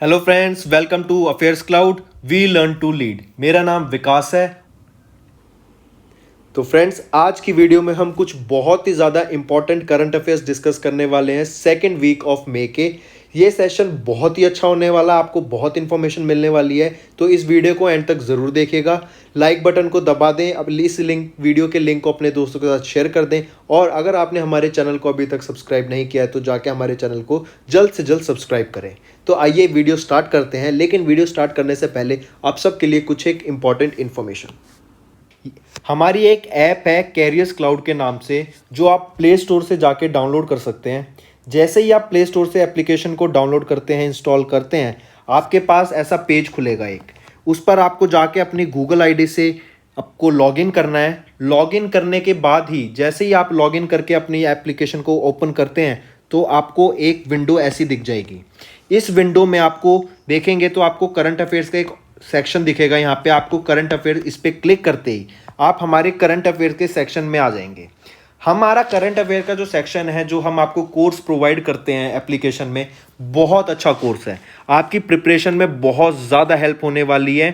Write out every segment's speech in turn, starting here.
Hello friends, welcome to affairs cloud. We learn to lead. मेरा नाम विकास है। तो फ्रेंड्स, आज की वीडियो में हम कुछ बहुत ही ज़्यादा इंपॉर्टेंट करंट अफेयर्स डिस्कस करने वाले हैं सेकेंड वीक ऑफ मे के। ये सेशन बहुत ही अच्छा होने वाला, आपको बहुत इंफॉर्मेशन मिलने वाली है, तो इस वीडियो को एंड तक ज़रूर देखिएगा। लाइक बटन को दबा दें, अब इस वीडियो के लिंक को अपने दोस्तों के साथ शेयर कर दें, और अगर आपने हमारे चैनल को अभी तक सब्सक्राइब नहीं किया है तो जाके हमारे चैनल को जल्द से जल्द सब्सक्राइब करें। तो आइए वीडियो स्टार्ट करते हैं, लेकिन वीडियो स्टार्ट करने से पहले आप सबके लिए कुछ एक इंपॉर्टेंट इन्फॉर्मेशन। हमारी एक ऐप है कैरियर्स क्लाउड के नाम से, जो आप प्ले स्टोर से जाके डाउनलोड कर सकते हैं। जैसे ही आप प्ले स्टोर से एप्लीकेशन को डाउनलोड करते हैं, इंस्टॉल करते हैं, आपके पास ऐसा पेज खुलेगा एक। उस पर आपको जाके अपनी गूगल आईडी से आपको लॉगिन करना है। लॉगिन करने के बाद ही जैसे ही आप लॉगिन करके अपनी एप्लीकेशन को ओपन करते हैं तो आपको एक विंडो ऐसी दिख जाएगी। इस विंडो में आपको देखेंगे तो आपको करंट अफेयर्स का एक सेक्शन दिखेगा। यहाँ पे आपको करंट अफेयर, इस पर क्लिक करते ही आप हमारे करंट अफेयर के सेक्शन में आ जाएंगे। हमारा करंट अफेयर का जो सेक्शन है, जो हम आपको कोर्स प्रोवाइड करते हैं एप्लीकेशन में, बहुत अच्छा कोर्स है। आपकी प्रिपरेशन में बहुत ज़्यादा हेल्प होने वाली है।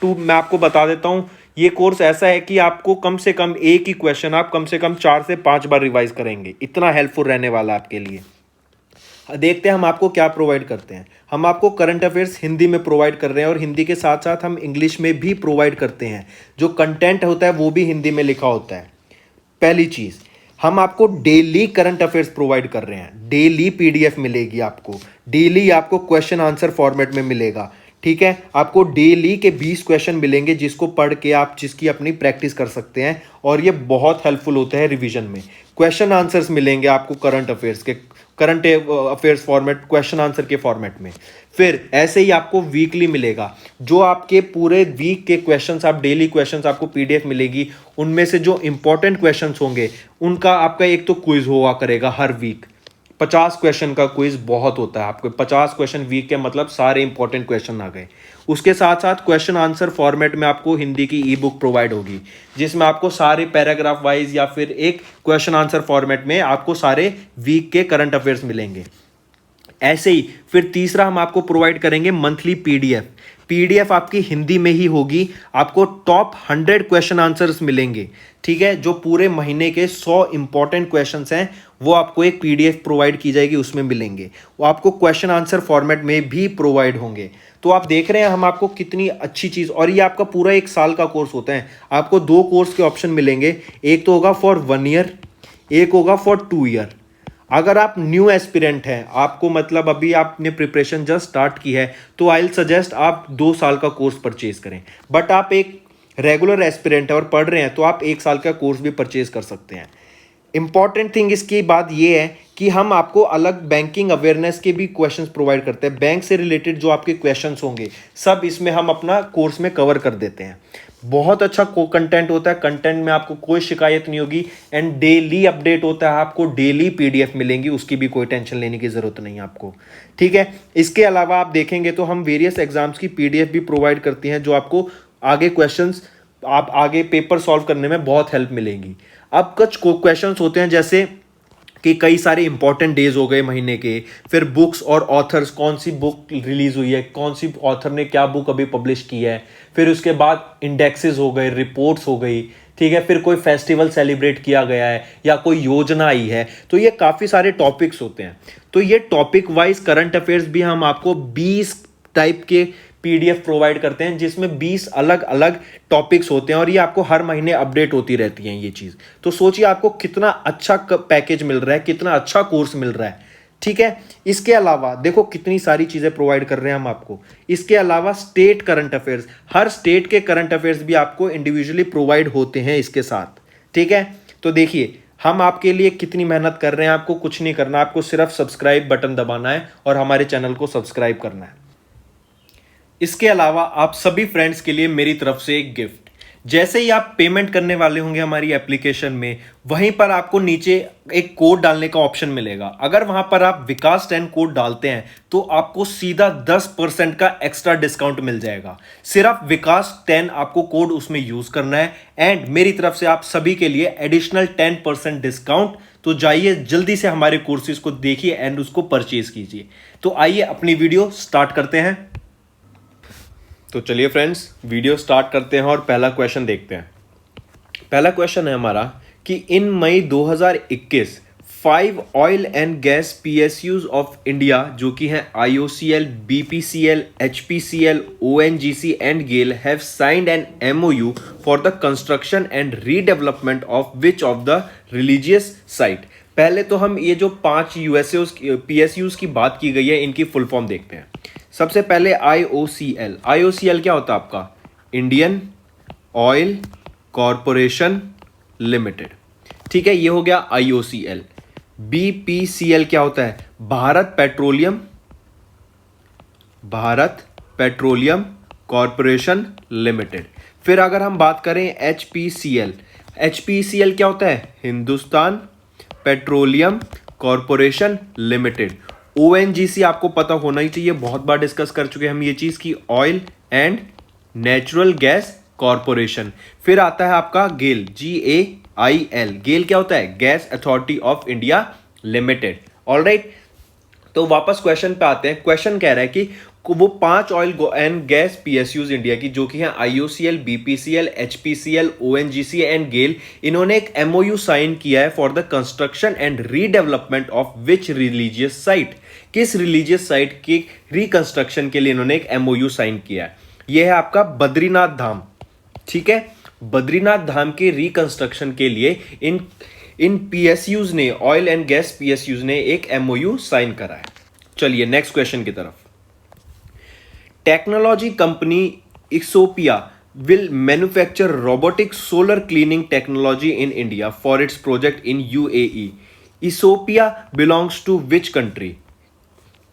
मैं आपको बता देता हूँ, ये कोर्स ऐसा है कि आपको कम से कम एक ही क्वेश्चन आप कम से कम 4 से 5 बार रिवाइज करेंगे। इतना हेल्पफुल रहने वाला है आपके लिए। देखते हैं हम आपको क्या प्रोवाइड करते हैं। हम आपको करंट अफेयर्स हिंदी में प्रोवाइड कर रहे हैं, और हिंदी के साथ साथ हम इंग्लिश में भी प्रोवाइड करते हैं। जो कंटेंट होता है वो भी हिंदी में लिखा होता है। पहली चीज़, हम आपको डेली करंट अफेयर्स प्रोवाइड कर रहे हैं। डेली पीडीएफ मिलेगी आपको, डेली आपको क्वेश्चन आंसर फॉर्मेट में मिलेगा। ठीक है, आपको डेली के 20 क्वेश्चन मिलेंगे, जिसको पढ़ के आप जिसकी अपनी प्रैक्टिस कर सकते हैं, और ये बहुत हेल्पफुल होते हैं रिवीजन में। क्वेश्चन आंसर्स मिलेंगे आपको current affairs format, question answer के फॉर्मेट में। फिर ऐसे ही आपको वीकली मिलेगा, जो आपके पूरे वीक के क्वेश्चंस, आप डेली क्वेश्चंस आपको पीडीएफ मिलेगी। उनमें से जो इंपॉर्टेंट क्वेश्चंस होंगे उनका आपका एक तो क्विज हुआ करेगा हर वीक। 50 क्वेश्चन का क्विज बहुत होता है। आपको 50 क्वेश्चन वीक के मतलब सारे इंपॉर्टेंट क्वेश्चन आ गए। उसके साथ साथ क्वेश्चन आंसर फॉर्मेट में आपको हिंदी की ई बुक प्रोवाइड होगी, जिसमें आपको सारे पैराग्राफ वाइज या फिर एक क्वेश्चन आंसर फॉर्मेट में आपको सारे वीक के करंट अफेयर्स मिलेंगे। ऐसे ही फिर तीसरा हम आपको प्रोवाइड करेंगे मंथली पीडीएफ। पीडीएफ आपकी हिंदी में ही होगी। आपको टॉप 100 क्वेश्चन आंसर्स मिलेंगे। ठीक है, जो पूरे महीने के 100 इंपॉर्टेंट क्वेश्चंस हैं वो आपको एक पीडीएफ प्रोवाइड की जाएगी, उसमें मिलेंगे। वो आपको क्वेश्चन आंसर फॉर्मेट में भी प्रोवाइड होंगे। तो आप देख रहे हैं हम आपको कितनी अच्छी चीज़, और ये आपका पूरा 1 साल का कोर्स होता है। आपको 2 कोर्स के ऑप्शन मिलेंगे, एक तो होगा फॉर 1 ईयर, एक होगा फॉर 2 ईयर। अगर आप न्यू एस्पिरेंट हैं, आपको मतलब अभी आपने प्रिपरेशन जस्ट स्टार्ट की है, तो आई विल सजेस्ट आप 2 साल का कोर्स परचेज करें। बट आप एक रेगुलर एस्पिरेंट है और पढ़ रहे हैं, तो आप 1 साल का कोर्स भी परचेज कर सकते हैं। इंपॉर्टेंट थिंग इसकी बात यह है कि हम आपको अलग बैंकिंग अवेयरनेस के भी क्वेश्चंस प्रोवाइड करते हैं। बैंक से रिलेटेड जो आपके क्वेश्चंस होंगे सब इसमें हम अपना कोर्स में कवर कर देते हैं। बहुत अच्छा कंटेंट होता है, कंटेंट में आपको कोई शिकायत नहीं होगी, एंड डेली अपडेट होता है। आपको डेली पीडीएफ मिलेंगी, उसकी भी कोई टेंशन लेने की ज़रूरत नहीं है आपको। ठीक है, इसके अलावा आप देखेंगे तो हम वेरियस एग्जाम्स की पीडीएफ भी प्रोवाइड करती हैं, जो आपको आगे क्वेश्चंस, आप आगे पेपर सॉल्व करने में बहुत हेल्प मिलेगी। अब कुछ क्वेश्चंस होते हैं जैसे कि कई सारे इंपॉर्टेंट डेज हो गए महीने के, फिर बुक्स और ऑथर्स, कौन सी बुक रिलीज हुई है, कौन सी ऑथर ने क्या बुक अभी पब्लिश की है, फिर उसके बाद इंडेक्सेस हो गए, रिपोर्ट्स हो गई। ठीक है, फिर कोई फेस्टिवल सेलिब्रेट किया गया है या कोई योजना आई है, तो ये काफ़ी सारे टॉपिक्स होते हैं। तो ये टॉपिक वाइज करंट अफेयर्स भी हम आपको 20 टाइप के पीडीएफ प्रोवाइड करते हैं, जिसमें 20 अलग अलग टॉपिक्स होते हैं, और ये आपको हर महीने अपडेट होती रहती हैं ये चीज़। तो सोचिए आपको कितना अच्छा पैकेज मिल रहा है, कितना अच्छा कोर्स मिल रहा है। ठीक है, इसके अलावा देखो कितनी सारी चीज़ें प्रोवाइड कर रहे हैं हम आपको। इसके अलावा स्टेट करंट अफेयर्स, हर स्टेट के करंट अफेयर्स भी आपको इंडिविजुअली प्रोवाइड होते हैं इसके साथ। ठीक है, तो देखिए हम आपके लिए कितनी मेहनत कर रहे हैं। आपको कुछ नहीं करना, आपको सिर्फ सब्सक्राइब बटन दबाना है और हमारे चैनल को सब्सक्राइब करना है। इसके अलावा आप सभी फ्रेंड्स के लिए मेरी तरफ से एक गिफ्ट। जैसे ही आप पेमेंट करने वाले होंगे हमारी एप्लीकेशन में, वहीं पर आपको नीचे एक कोड डालने का ऑप्शन मिलेगा। अगर वहां पर आप विकास 10 कोड डालते हैं तो आपको सीधा 10% का एक्स्ट्रा डिस्काउंट मिल जाएगा। सिर्फ विकास 10 आपको कोड उसमें यूज करना है, एंड मेरी तरफ से आप सभी के लिए एडिशनल 10% डिस्काउंट तो जाइए जल्दी से हमारे कोर्सेज को देखिए एंड उसको परचेज कीजिए। तो आइए अपनी वीडियो स्टार्ट करते हैं। तो चलिए फ्रेंड्स, वीडियो स्टार्ट करते हैं और पहला क्वेश्चन देखते हैं। पहला क्वेश्चन है हमारा कि in May 2021 5 oil and gas PSUs of India जो कि हैं IOCL, BPCL, HPCL, ONGC and GAIL have signed an MOU for the construction and redevelopment of which of the religious site. पहले तो हम ये जो 5 PSUs की बात की गई है इनकी फुल फॉर्म देखते हैं। सबसे पहले IOCL क्या होता है आपका? Indian oil corporation limited. ठीक है, ये हो गया IOCL। BPCL क्या होता है? Bharat petroleum corporation limited. फिर अगर हम बात करें HPCL क्या होता है? Hindustan petroleum corporation limited. ONGC आपको पता होना ही चाहिए, बहुत बार डिस्कस कर चुके हैं हम ये चीज की, oil and natural gas corporation. फिर आता है आपका गेल, GAIL। गेल क्या होता है? Gas authority of India limited. Alright, तो वापस क्वेश्चन पे आते हैं। क्वेश्चन कह रहा है कि वो 5 oil and gas PSUs India की जो कि हैं IOCL, BPCL, HPCL, ONGC and GAIL, इन्होंने एक MOU साइन किया है for the construction and redevelopment of which religious site. किस रिलीजियस साइट की रिकंस्ट्रक्शन के लिए इन्होंने एक MOU साइन किया है? यह है आपका बद्रीनाथ धाम। ठीक है, बद्रीनाथ धाम के रिकंस्ट्रक्शन के लिए इन PSUs ने, ऑयल एंड गैस PSUs ने एक MOU साइन करा है। चलिए नेक्स्ट क्वेश्चन की तरफ। टेक्नोलॉजी कंपनी इक्सोपिया will manufacture robotic solar cleaning technology in India for its project in UAE. इसोपिया belongs to which country?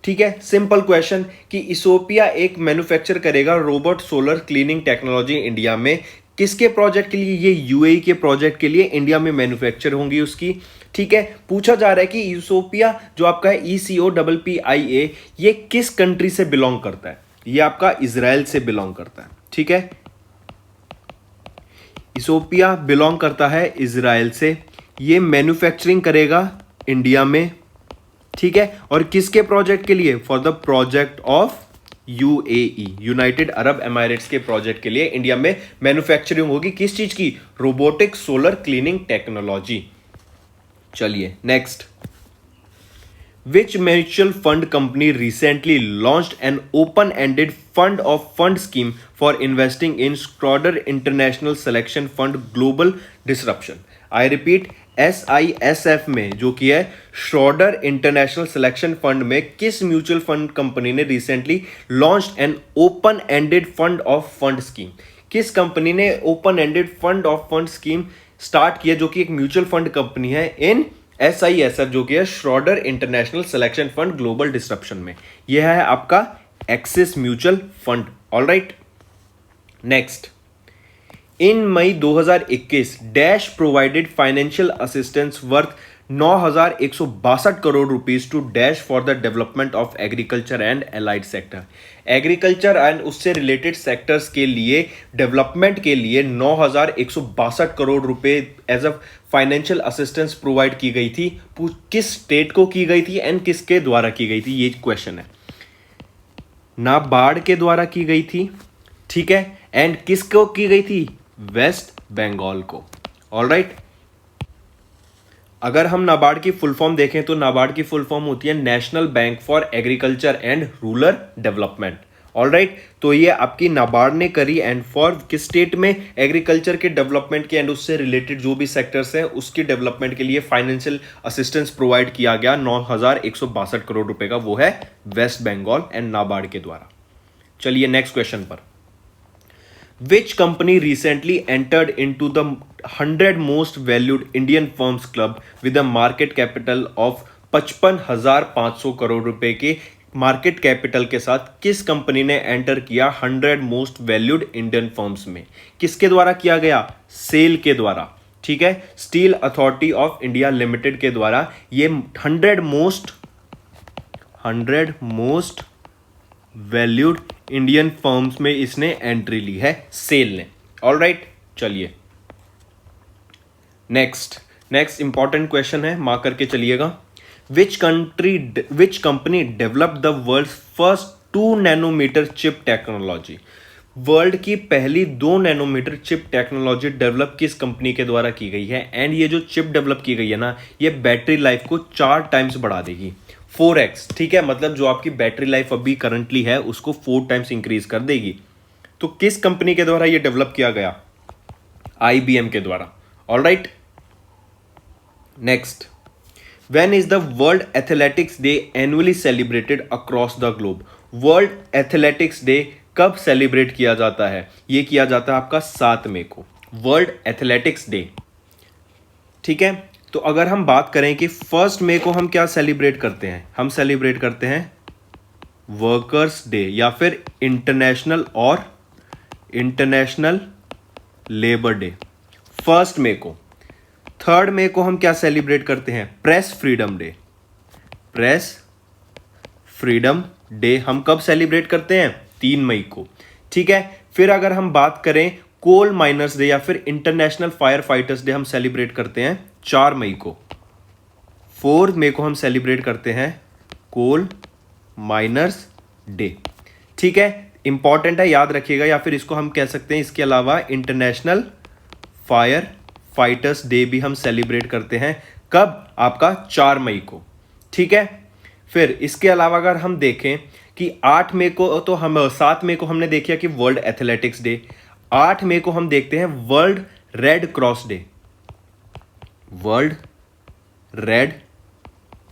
ठीक है, सिंपल क्वेश्चन कि इसोपिया एक मैन्युफैक्चर करेगा robot solar cleaning technology India में। किसके प्रोजेक्ट के लिए? ये UAE के प्रोजेक्ट के लिए इंडिया में मैन्युफैक्चर होंगी उसकी। ठीक है, पूछा जा रहा है कि इसोपिया जो आपका है ECOPPIA, ये किस कंट्री से बिलोंग करता है? ये आपका इजराइल से बिलोंग करता है। ठीक है, इसोपिया बिलोंग करता है इजराइल से। ये मैन्युफैक्चरिंग करेगा इंडिया में। ठीक है, और किसके प्रोजेक्ट के लिए? For the project of UAE, United Arab Emirates के प्रोजेक्ट के लिए इंडिया में मैन्युफैक्चरिंग होगी। किस चीज की? Robotic solar cleaning technology. चलिए next. Which mutual fund company recently launched an open-ended fund of fund scheme for investing in Schroders International Selection Fund Global Disruption? I repeat, SISF में जो कि है श्रोडर इंटरनेशनल सिलेक्शन फंड में किस mutual fund company ने recently launched an open ended fund of fund scheme? किस company ने open ended fund of fund scheme start किया जो कि एक म्यूचुअल फंड कंपनी है इन SISF जो कि है Schroder international selection fund global disruption में? यह है आपका Axis mutual fund. All right, next. In May 2021 dash provided financial assistance worth 9,162 crore rupees to dash for the development of agriculture and allied sector. Agriculture and उससे related sectors के लिए development के लिए 9,162 करोड़ रुपए as a financial assistance provide की गई थी। किस स्टेट को की गई थी एंड किसके द्वारा की गई थी? ये क्वेश्चन है। नाबार्ड के द्वारा की गई थी। ठीक है, एंड किसको की गई थी? वेस्ट बंगाल को। ऑलराइट, अगर हम नाबार्ड की फुल फॉर्म देखें तो नाबार्ड की फुल फॉर्म होती है national bank for agriculture and rural development. Alright, तो ये आपकी नाबार्ड ने करी एंड फॉर किस स्टेट में? एग्रीकल्चर के डेवलपमेंट के एंड उससे रिलेटेड जो भी सेक्टर्स हैं उसकी डेवलपमेंट के लिए फाइनेंशियल असिस्टेंस प्रोवाइड किया गया 9,162 करोड़ रुपए का, वो है वेस्ट बंगाल एंड नाबार्ड के द्वारा। चलिए नेक्स्ट क्वेश्चन पर। Which company recently entered into the 100 most valued Indian firms club with a market capital of 55,500 crore रुपए के मार्केट कैपिटल के साथ किस कंपनी ने एंटर किया 100 मोस्ट वैल्यूड इंडियन फर्म्स में? किसके द्वारा किया गया? सेल के द्वारा। ठीक है, steel authority of India limited के द्वारा ये 100 मोस्ट वैल्यूड इंडियन फर्म्स में इसने एंट्री ली है, सेल ने। ऑलराइट, चलिए नेक्स्ट। नेक्स्ट इंपॉर्टेंट क्वेश्चन है, मार्क करके चलिएगा। Which company develop the world first 2 nanometre chip technology? World की पहली 2 नैनोमीटर चिप टेक्नोलॉजी डेवलप किस कंपनी के द्वारा की गई है? एंड ये जो चिप डेवलप की गई है ना, ये बैटरी लाइफ को 4 टाइम्स बढ़ा देगी, 4x। ठीक है, मतलब जो आपकी बैटरी लाइफ अभी करंटली है उसको 4 टाइम्स इंक्रीज कर देगी। तो किस कंपनी के द्वारा ये डेवलप किया गया? IBM के द्वारा। Alright, next, when is the world athletics day annually celebrated across the globe? World athletics day कब सेलिब्रेट किया जाता है? ये किया जाता है आपका 7 मई को, वर्ल्ड एथलेटिक्स डे। ठीक है, तो अगर हम बात करें कि 1 मई को हम क्या सेलिब्रेट करते हैं, हम सेलिब्रेट करते हैं वर्कर्स डे या फिर इंटरनेशनल लेबर डे 1 मई को। 3 मई को हम क्या सेलिब्रेट करते हैं? Press freedom day. Press freedom day हम कब सेलिब्रेट करते हैं? 3 मई को। ठीक है, फिर अगर हम बात करें कोल माइनर्स डे या फिर इंटरनेशनल फायर फाइटर्स डे हम सेलिब्रेट करते हैं 4 मई को। 4 मई को हम सेलिब्रेट करते हैं कोल माइनर्स डे। ठीक है, इंपॉर्टेंट है, याद रखिएगा, या फिर इसको हम कह सकते हैं इसके अलावा इंटरनेशनल फायर फाइटर्स डे भी हम सेलिब्रेट करते हैं। कब? आपका 4 मई को। ठीक है, फिर इसके अलावा अगर हम देखें कि 8 मई को, तो हम 7 मई को हमने देखा कि वर्ल्ड एथलेटिक्स डे, 8 मई को हम देखते हैं world red cross day. World red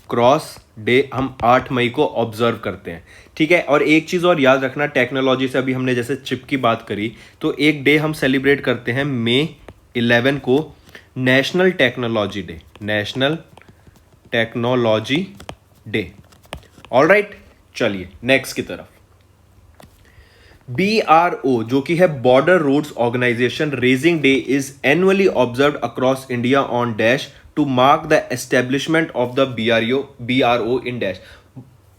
cross day हम 8 मई को ऑब्जर्व करते हैं। ठीक है, और एक चीज और याद रखना, टेक्नोलॉजी से अभी हमने जैसे चिप की बात करी, तो एक डे हम सेलिब्रेट करते हैं मई 11 को, national technology day. National technology day. All right, चलिए नेक्स्ट की तरफ। BRO जो कि है border roads organisation raising day is annually observed across India on dash to mark the establishment of the BRO in dash.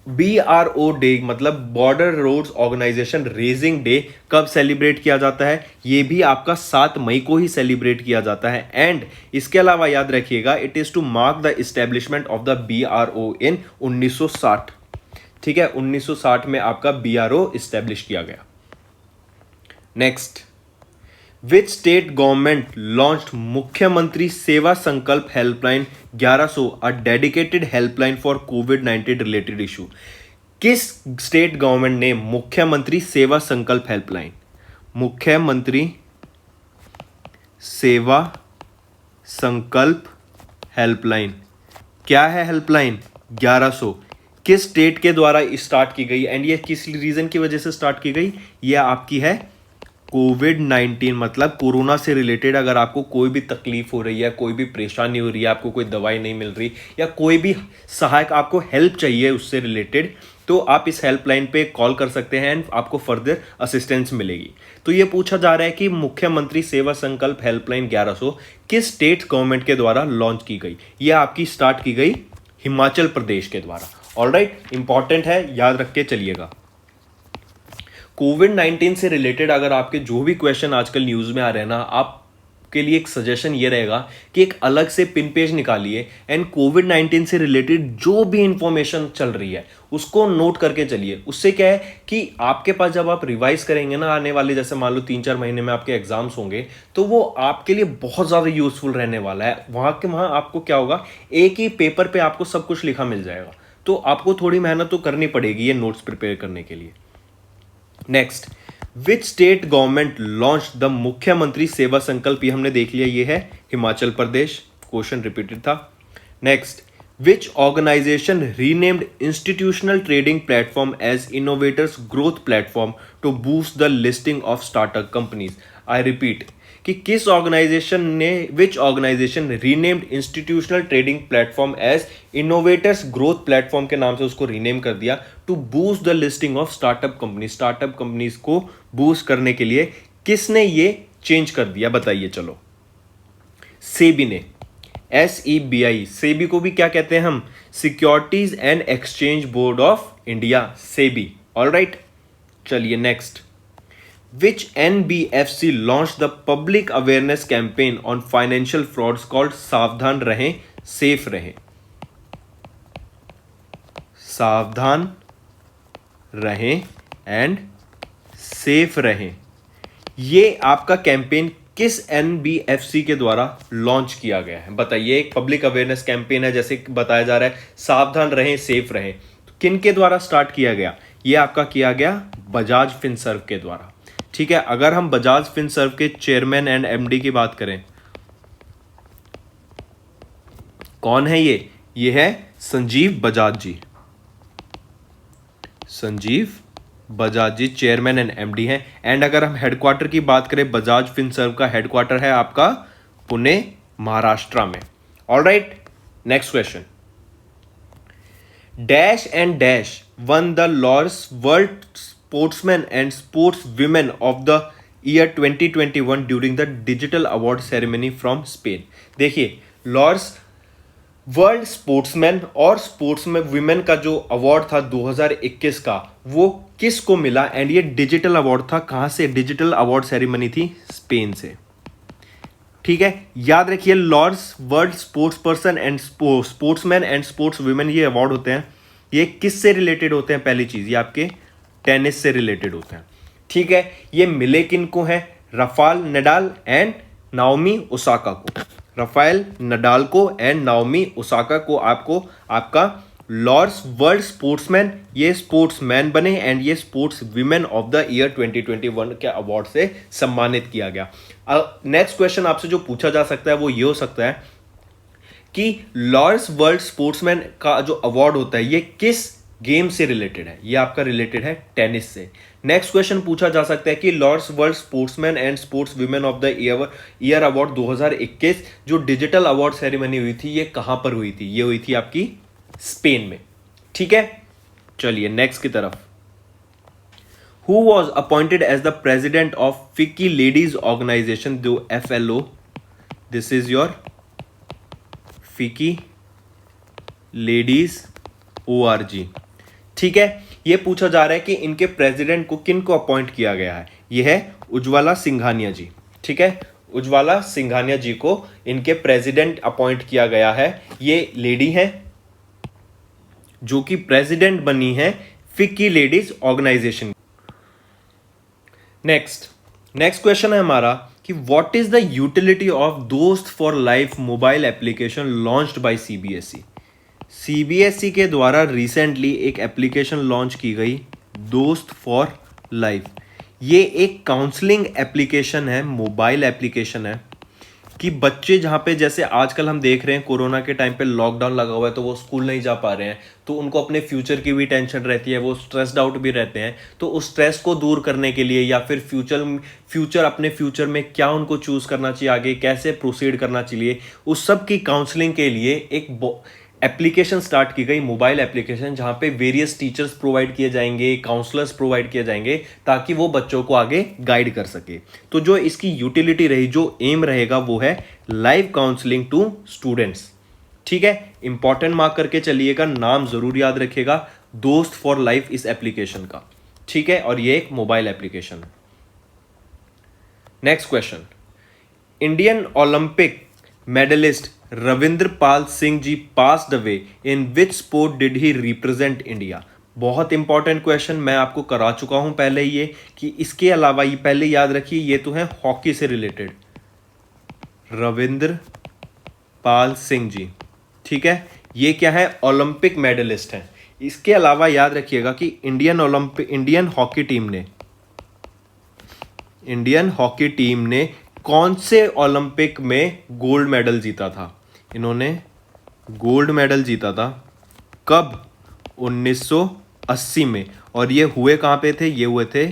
BRO day मतलब border roads organisation raising day कब celebrate किया जाता है? ये भी आपका 7 मई को ही सेलिब्रेट किया जाता है। एंड इसके अलावा याद रखिएगा, it is to mark the establishment of the BRO in 1960। ठीक है, 1960 में आपका BRO एस्टेब्लिश किया गया। Next, which state government launched मुख्यमंत्री सेवा संकल्प helpline 1100, a dedicated helpline for covid related issue? किस स्टेट गवर्नमेंट ने मुख्यमंत्री सेवा संकल्प हेल्पलाइन, मुख्यमंत्री सेवा संकल्प हेल्पलाइन, क्या है हेल्पलाइन? 1100 किस स्टेट के द्वारा स्टार्ट की गई? एंड ये किस रीजन की वजह से स्टार्ट की गई? ये आपकी है कोविड-19, मतलब कोरोना से रिलेटेड अगर आपको कोई भी तकलीफ हो रही है, कोई भी परेशानी हो रही है, आपको कोई दवाई नहीं मिल रही या कोई भी सहायक आपको हेल्प चाहिए उससे रिलेटेड, तो आप इस हेल्पलाइन पे कॉल कर सकते हैं एंड आपको फर्दर असिस्टेंस मिलेगी। तो ये पूछा जा रहा है कि मुख्यमंत्री सेवा संकल्प हेल्पलाइन 1100 किस स्टेट गवर्नमेंट के द्वारा लॉन्च की गई? ये आपकी स्टार्ट की गई हिमाचल प्रदेश के द्वारा। ऑलराइट, इंपॉर्टेंट है, याद रख के चलिएगा। कोविड-19 से रिलेटेड अगर आपके जो भी क्वेश्चन आजकल न्यूज़ में आ रहे हैं ना, आपके लिए एक सजेशन ये रहेगा कि एक अलग से पिन पेज निकालिए एंड कोविड-19 से रिलेटेड जो भी इंफॉर्मेशन चल रही है उसको नोट करके चलिए। उससे क्या है कि आपके पास जब आप रिवाइज करेंगे ना, आने वाले जैसे मान लो 3-4 महीने में आपके एग्जाम्स होंगे, तो वो आपके लिए बहुत ज़्यादा यूजफुल रहने वाला है। वहाँ आपको क्या होगा, एक ही पेपर पे आपको सब कुछ लिखा मिल जाएगा, तो आपको थोड़ी मेहनत तो करनी पड़ेगी ये नोट्स प्रिपेयर करने के लिए। Next, which state government launch the Mukhyamantri Seva Sankalp? ये हमने देख लिया, ये है हिमाचल प्रदेश, क्वेश्चन रिपीटेड था। Next, which organisation renamed institutional trading platform as innovators growth platform to boost the listing of startup companies? I repeat कि किस ऑर्गेनाइजेशन ने, which organisation renamed institutional trading platform as innovators growth platform के नाम से उसको rename कर दिया to boost the listing of startup company? Startup companies को बूस्ट करने के लिए किसने ये चेंज कर दिया, बताइए। चलो, सेबी ने, SEBI, सेबी को भी क्या कहते हैं हम? Securities and exchange board of India, SEBI. Alright, चलिए next, Which NBFC launched the public awareness campaign on financial frauds called सावधान रहें सेफ रहें? सावधान रहें एंड सेफ रहें, ये आपका कैंपेन किस एनबीएफसी के द्वारा लॉन्च किया गया है? बताइए। एक पब्लिक अवेयरनेस कैंपेन है, जैसे बताया जा रहा है सावधान रहें सेफ रहें, तो किन के द्वारा स्टार्ट किया गया? ये आपका किया गया बजाज फिनसर्व के द्वारा। ठीक है, अगर हम बजाज फिनसर्व के चेयरमैन एंड एमडी की बात करें, कौन है ये है संजीव बजाज जी। संजीव बजाज जी चेयरमैन एंड एमडी हैं। एंड अगर हम हेडक्वार्टर की बात करें, बजाज फिनसर्व का हेडक्वार्टर है आपका पुणे महाराष्ट्र में। Alright, next question. Dash and dash won the Laureus world sportsman and sports women of the year 2021 during the digital award ceremony from Spain. देखिए, लॉर्ड्स वर्ल्ड स्पोर्ट्समैन और स्पोर्ट्समैन विमेन का जो award था 2021 का, वो किस को मिला? एंड ये डिजिटल अवार्ड था। कहां से? डिजिटल अवार्ड सेरेमनी थी स्पेन से। ठीक है, याद रखिए, Laureus world sports person and sportsman and sports women ये अवार्ड होते हैं, ये किस से रिलेटेड होते हैं? पहली चीज, ये आपके टेनिस से रिलेटेड होते हैं। ठीक है, ये मिले किन को है? Rafael Nadal and Naomi Osaka को। राफेल नडाल को एंड नाओमी ओसाका को आपको आपका लॉर्ड्स वर्ल्ड स्पोर्ट्समैन, ये स्पोर्ट्समैन बने एंड ये sports women of the year 2021 के अवार्ड से सम्मानित किया गया। नेक्स्ट क्वेश्चन आपसे जो पूछा जा सकता है वो ये हो सकता है कि लॉर्ड्स वर्ल्ड स्पोर्ट्समैन का जो अवार्ड होता है ये किस गेम से रिलेटेड है? ये आपका रिलेटेड है टेनिस से। नेक्स्ट क्वेश्चन पूछा जा सकता है कि Laureus world sportsman and sports women of the year award 2021 जो डिजिटल अवार्ड सेरेमनी हुई थी, ये कहां पर हुई थी? ये हुई थी आपकी स्पेन में। ठीक है, चलिए नेक्स्ट की तरफ। Who was appointed as the president of FICCI ladies organisation, दो FLO? This is your FICCI ladies ORG। ठीक है, ये पूछा जा रहा है कि इनके प्रेसिडेंट को किन को अपॉइंट किया गया है? ये है उज्ज्वला सिंघानिया जी। ठीक है, उज्ज्वला सिंघानिया जी को इनके प्रेसिडेंट अपॉइंट किया गया है। ये लेडी हैं जो कि प्रेसिडेंट बनी है FICCI ladies organisation. Next question है हमारा कि what is the utility of Dost for life mobile application launched by CBSE? CBSE के द्वारा रिसेंटली एक एप्लीकेशन लॉन्च की गई, दोस्त फॉर लाइफ। ये एक काउंसलिंग एप्लीकेशन है, मोबाइल एप्लीकेशन है कि बच्चे जहाँ पे, जैसे आजकल हम देख रहे हैं कोरोना के टाइम पे लॉकडाउन लगा हुआ है तो वो स्कूल नहीं जा पा रहे हैं, तो उनको अपने फ्यूचर की भी टेंशन रहती है, वो स्ट्रेस्ड आउट भी रहते हैं। तो उस स्ट्रेस को दूर करने के लिए या फिर अपने फ्यूचर में क्या उनको चूज करना चाहिए, आगे कैसे प्रोसीड करना चाहिए, उस सब की काउंसलिंग के लिए एक एप्लीकेशन स्टार्ट की गई, मोबाइल एप्लीकेशन, जहां पे वेरियस टीचर्स प्रोवाइड किए जाएंगे, काउंसलर्स प्रोवाइड किए जाएंगे ताकि वो बच्चों को आगे गाइड कर सके। तो जो इसकी यूटिलिटी रही, जो एम रहेगा वो है लाइव काउंसलिंग टू स्टूडेंट्स। ठीक है, इंपॉर्टेंट मार्क करके चलिएगा, नाम जरूर याद रखिएगा, दोस्त फॉर लाइफ इस एप्लीकेशन का। ठीक है, और ये एक मोबाइल एप्लीकेशन है। Next question, Indian Olympic medallist Ravindra Pal Singh ji passed away, in which sport did he represent India? बहुत इंपॉर्टेंट क्वेश्चन, मैं आपको करा चुका हूं पहले ये, कि इसके अलावा ये पहले याद रखिए, ये तो है हॉकी से रिलेटेड, रविंद्र पाल सिंह जी। ठीक है, ये क्या है? ओलंपिक मेडलिस्ट हैं। इसके अलावा याद रखिएगा कि इंडियन हॉकी टीम ने कौन से ओलंपिक में गोल्ड मेडल जीता था? इन्होंने गोल्ड मेडल जीता था कब? 1980 में। और ये हुए कहां पे थे? ये हुए थे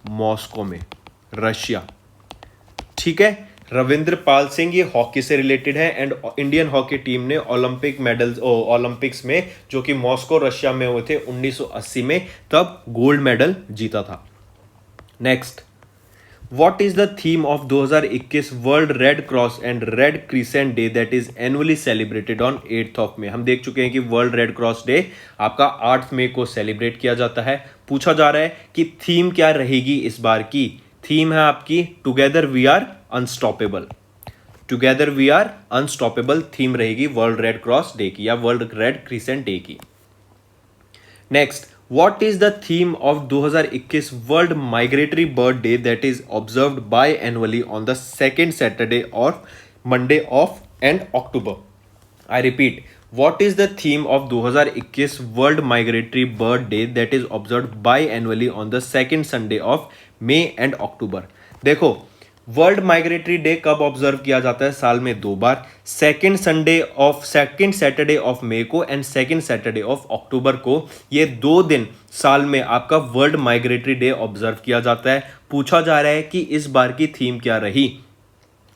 मॉस्को में, रशिया। ठीक है, रविंद्र पाल सिंह ये हॉकी से रिलेटेड है एंड इंडियन हॉकी टीम ने ओलंपिक्स में, जो कि मॉस्को रशिया में हुए थे 1980 में, तब गोल्ड मेडल जीता था। Next, What is the theme of 2021 world red cross and red crescent day that is annually celebrated on 8th of May? हम देख चुके हैं कि वर्ल्ड रेड क्रॉस डे आपका 8 मई को सेलिब्रेट किया जाता है। पूछा जा रहा है कि थीम क्या रहेगी इस बार की थीम है आपकी together we are unstoppable. Together we are unstoppable theme रहेगी वर्ल्ड रेड क्रॉस डे की या वर्ल्ड रेड क्रिसेंट डे की। Next, what is the theme of 2021 world migratory bird day that is observed by annually on the second Saturday और Monday of and October. I repeat, what is the theme of 2021 world migratory bird day that is observed by annually on the second Sunday of May and October. देखो, world migratory day कब observe किया जाता है? साल में 2 बार, second Saturday of May को and second Saturday of October को। ये 2 दिन साल में आपका वर्ल्ड माइग्रेटरी डे ऑब्जर्व किया जाता है। पूछा जा रहा है कि इस बार की थीम क्या रही,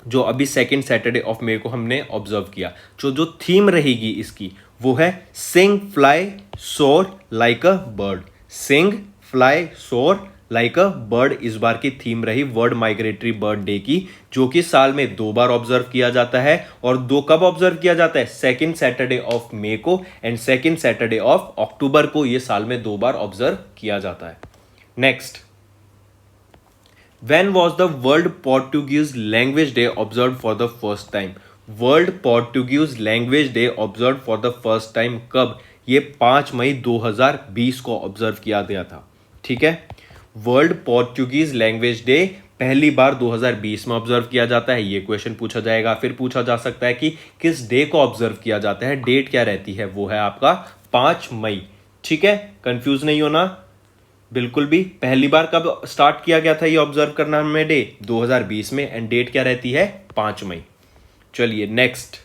जो अभी सेकेंड सैटरडे ऑफ मे को हमने ऑब्जर्व किया। जो थीम रहेगी इसकी वो है sing fly soar like a bird. Sing fly soar like a bird इस बार की थीम रही वर्ल्ड माइग्रेटरी बर्ड डे की, जो कि साल में 2 बार ऑब्जर्व किया जाता है। और 2 कब ऑब्जर्व किया जाता है? सेकेंड सैटरडे ऑफ मे को and second Saturday of October को। ये साल में 2 बार ऑब्जर्व किया जाता है। Next, when was the world Portuguese language day observed for the first time? World Portuguese language day observe for the first time कब? ये 5 मई 2020 को ऑब्जर्व किया गया था। ठीक है, वर्ल्ड पोर्टुगीज लैंग्वेज डे पहली बार 2020 में ऑब्जर्व किया जाता है। ये क्वेश्चन पूछा जाएगा। फिर पूछा जा सकता है कि किस डे को ऑब्जर्व किया जाता है। डेट क्या रहती है? वो है आपका 5 मई। ठीक है, कंफ्यूज नहीं होना बिल्कुल भी। पहली बार कब स्टार्ट किया गया था ये ऑब्जर्व करना हमें डे? 2020 में। एंड डेट क्या रहती है? 5 मई। चलिए next,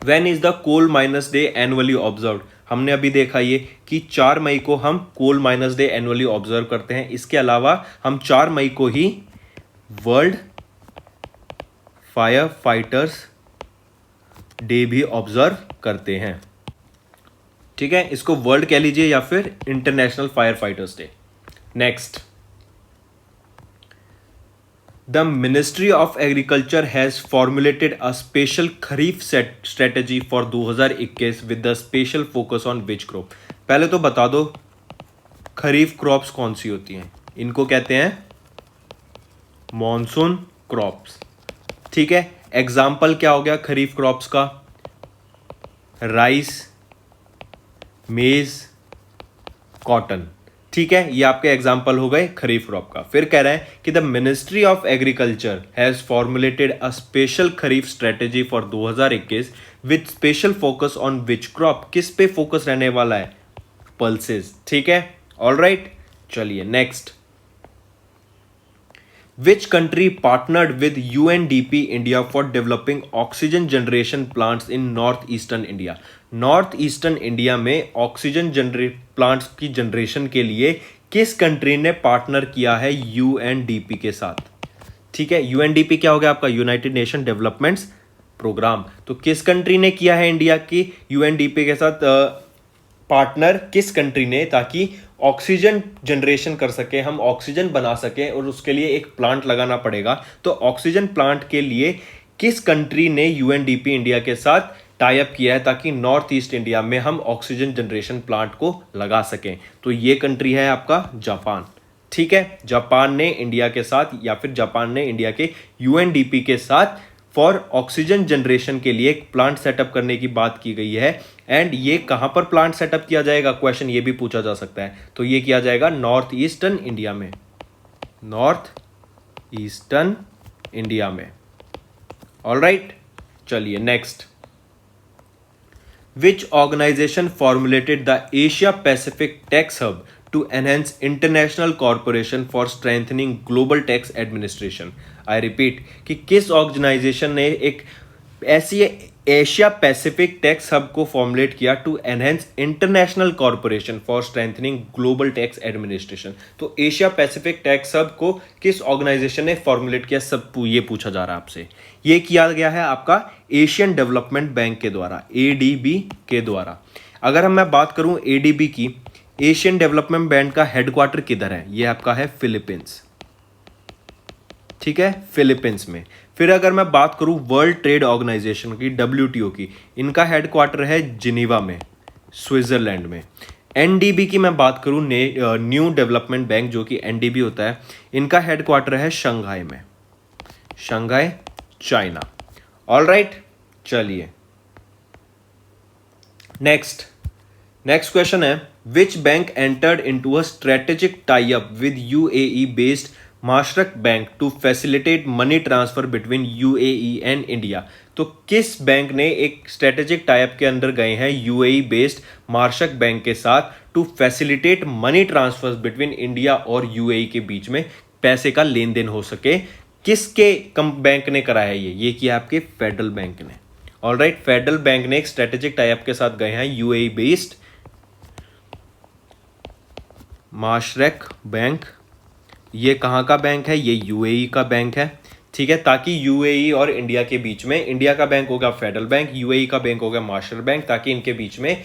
when is the coal miners day annually observed? हमने अभी देखा ये कि 4 मई को हम coal miners day annually observe करते हैं। इसके अलावा हम 4 मई को ही वर्ल्ड फायर फाइटर्स डे भी ऑब्जर्व करते हैं। ठीक है, इसको वर्ल्ड कह लीजिए या फिर international fire fighters day. Next, the ministry of agriculture has formulated a special kharif strategy for 2021 with the special focus on which crop? पहले तो बता दो खरीफ क्रॉप्स कौन सी होती हैं? इनको कहते हैं मॉनसून क्रॉप्स। ठीक है, एग्जाम्पल क्या हो गया खरीफ क्रॉप्स का? राइस, मेज, कॉटन। ठीक है, ये आपके एग्जाम्पल हो गए खरीफ क्रॉप का। फिर कह रहा है कि the ministry of agriculture has formulated a special kharif strategy for 2021 with special focus on which crop? किस पे फोकस रहने वाला है? पल्सेस। ठीक है, ऑलराइट। चलिए next, Which country partnered with UNDP India for developing oxygen generation plants in northeastern India? North eastern India में oxygen plants की जनरेशन के लिए किस कंट्री ने पार्टनर किया है यूएनडीपी के साथ? ठीक है, यूएनडीपी क्या हो गया आपका? United Nation developments programme. तो किस कंट्री ने किया है इंडिया की यूएनडीपी के साथ पार्टनर? किस कंट्री ने? ताकि ऑक्सीजन जनरेशन कर सके, हम ऑक्सीजन बना सके और उसके लिए एक प्लांट लगाना पड़ेगा। तो ऑक्सीजन प्लांट के लिए किस कंट्री ने यूएनडीपी इंडिया के साथ टाई अप किया है ताकि नॉर्थ ईस्ट इंडिया में हम ऑक्सीजन जनरेशन प्लांट को लगा सकें? तो ये कंट्री है आपका जापान। ठीक है, जापान ने इंडिया के साथ या फिर जापान ने इंडिया के यूएनडीपी के साथ फॉर ऑक्सीजन जनरेशन के लिए एक प्लांट सेटअप करने की बात की गई है। एंड ये कहां पर प्लांट सेटअप किया जाएगा? क्वेश्चन ये भी पूछा जा सकता है। तो ये किया जाएगा नॉर्थ ईस्टर्न इंडिया में। नॉर्थ ईस्टर्न इंडिया में। ऑलराइट, चलिए next, which organization formulated the Asia Pacific Tax Hub to enhance international cooperation for strengthening global tax administration? I repeat कि किस ऑर्गेनाइजेशन ने एक ऐसी एशिया पैसिफिक टैक्स हब को formulate किया to enhance international corporation for strengthening global tax administration? तो Asia Pacific tax hub को किस ऑर्गेनाइजेशन ने फॉर्मुलेट किया? सब ये पूछा जा रहा है आपसे। ये किया गया है आपका एशियन डेवलपमेंट बैंक के द्वारा, एडीबी के द्वारा। अगर मैं बात करूं एडीबी की, एशियन डेवलपमेंट बैंक का हेडक्वार्टर किधर है? ये आपका है फिलीपींस। ठीक है, फिलीपींस में। फिर अगर मैं बात करूं वर्ल्ड ट्रेड ऑर्गेनाइजेशन की, डब्ल्यूटीओ की, इनका हेडक्वार्टर है जिनीवा में, स्विट्जरलैंड में। एनडीबी की मैं बात करूं, न्यू डेवलपमेंट बैंक, जो कि एनडीबी होता है, इनका हेडक्वार्टर है शंघाई में, शंघाई चाइना। ऑल राइट, चलिए नेक्स्ट क्वेश्चन है, which bank entered into a strategic tie up with UAE based Mashreq bank to facilitate money transfer between UAE and India. तो किस बैंक ने एक स्ट्रेटेजिक टाई अप के अंदर गए हैं यूएई बेस्ड माशरक बैंक के साथ to facilitate money transfer between India और यूएई के बीच में पैसे का लेन देन हो सके? किसके बैंक ने कराया ये किया आपके फेडरल बैंक ने। ऑलराइट, फेडरल बैंक ने एक स्ट्रेटेजिक टाई अप के साथ गए हैं यूएई बेस्ड माशरक बैंक। ये कहाँ का बैंक है? ये यूएई का बैंक है, ठीक है, ताकि यूएई और इंडिया के बीच में, इंडिया का बैंक होगा फेडरल बैंक, यूएई का बैंक होगा माशरक बैंक, ताकि इनके बीच में